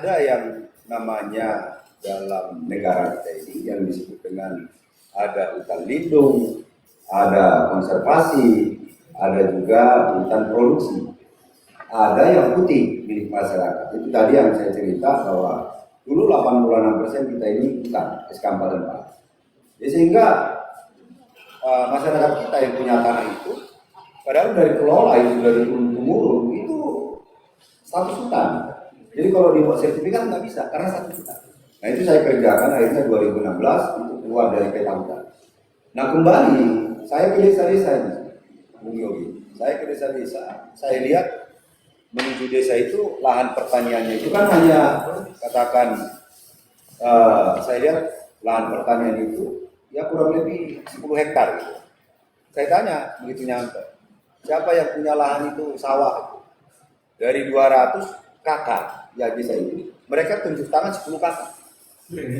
ada yang namanya dalam negara kita ini yang disebut dengan ada hutan lindung, ada konservasi, ada juga hutan produksi. Ada yang putih milik masyarakat. Itu tadi yang saya cerita bahwa dulu 86% kita ini hutan SK 4. Ya, sehingga masyarakat kita yang punya tanah itu, padahal dari kelola itu dari turun-temurun itu status hutan. Jadi kalau dibuat sertifikat nggak bisa karena status hutan. Nah itu saya kerjakan akhirnya 2016 itu keluar dari peta hutan. Nah kembali saya ke desa-desa ini, Bung Yogi. Saya ke desa-desa, saya lihat menuju desa itu lahan pertaniannya itu kan hanya katakan saya lihat lahan pertanian itu ya kurang lebih 10 hektar gitu. Saya tanya begitu nyampe, siapa yang punya lahan itu sawah dari 200 kakak ya desa ini, mereka tunjuk tangan 10 kakak.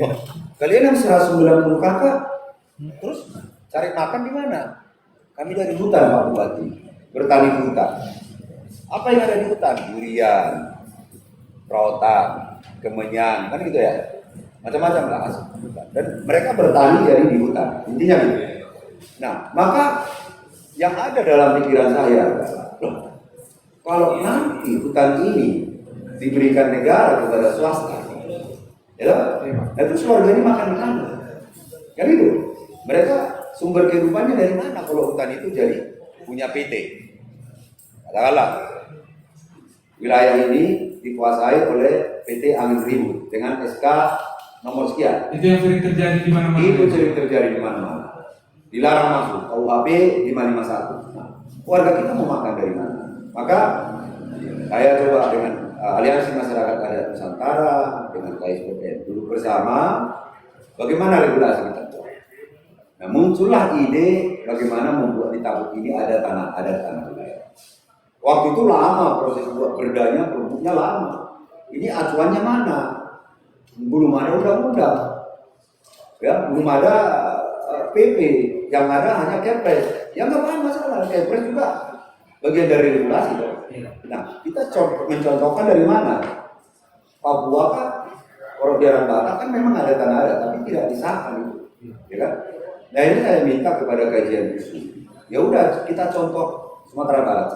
Oh, kalian yang 190 kakak terus cari makan di mana? Kami dari hutan Pak Bupati, bertani di hutan. Apa yang ada di hutan? Durian, rotan, kemenyan, kan gitu ya. Macam-macam lah hasil hutan. Dan mereka bertani dari di hutan. Intinya gitu. Nah, maka yang ada dalam pikiran saya adalah, loh, kalau nanti hutan ini diberikan negara kepada swasta, ya, nah terus warga ini makan mana? Kan itu. Mereka sumber kehidupannya dari mana kalau hutan itu jadi punya PT? Katakanlah wilayah ini dikuasai oleh PT Angin Ribut dengan SK nomor sekian. Itu yang sering terjadi di mana-mana. Itu sering terjadi di mana-mana. Dilarang masuk KUHP 551. Nah, warga kita mau makan dari mana? Maka saya coba dengan Aliansi Masyarakat Adat Nusantara dengan KSPN dulu bersama bagaimana regulasi kita buat. Nah, muncullah ide bagaimana membuat di Tabuk ini ada tanah wilayah. Waktu itu lama proses buat perdanya, produknya lama. Ini acuannya mana? Belum ada undang-undang, ya, belum ada PP, yang ada hanya Kepres. Ya nggak apa masalah, Kepres juga bagian dari regulasi. Nah, kita mencontohkan dari mana? Papua kan, kalau di Arang Batak kan memang ada tanah adat, tapi tidak disahkan itu, ya kan? Nah ini saya minta kepada kajian itu, ya udah kita contoh Sumatera Barat.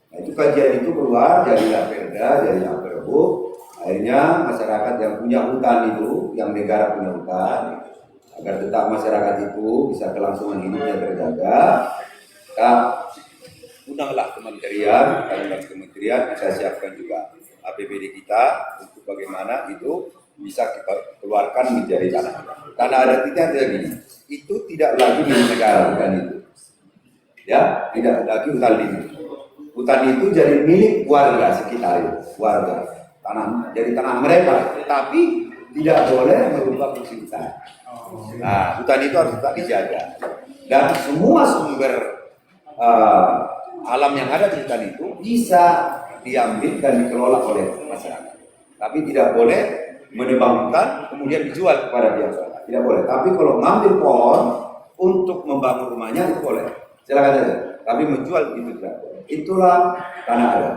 Nah itu kajian itu keluar dari Perda, dari Perbu. Akhirnya masyarakat yang punya hutan itu, yang negara punya hutan, agar tetap masyarakat itu bisa kelangsungan hidupnya terjaga, kita undanglah kementerian, kita siapkan juga APBD kita untuk bagaimana itu bisa kita keluarkan menjadi tanah. Tanah adat kita jadi itu tidak lagi milik negara, bukan itu. Ya, tidak lagi hutan lindung. Hutan itu jadi milik warga sekitar, warga. Tanah jadi tanah mereka, tapi tidak boleh merubah fungsi hutan. Nah, hutan itu harus tetap dijaga. Dan semua sumber alam yang ada di hutan itu bisa diambil dan dikelola oleh masyarakat. Tapi tidak boleh menebang hutan kemudian dijual kepada pihak swasta. Tidak boleh. Tapi kalau mengambil pohon untuk membangun rumahnya itu boleh. Silakan saja. Tapi menjual itu tidak boleh. Itulah tanah adat.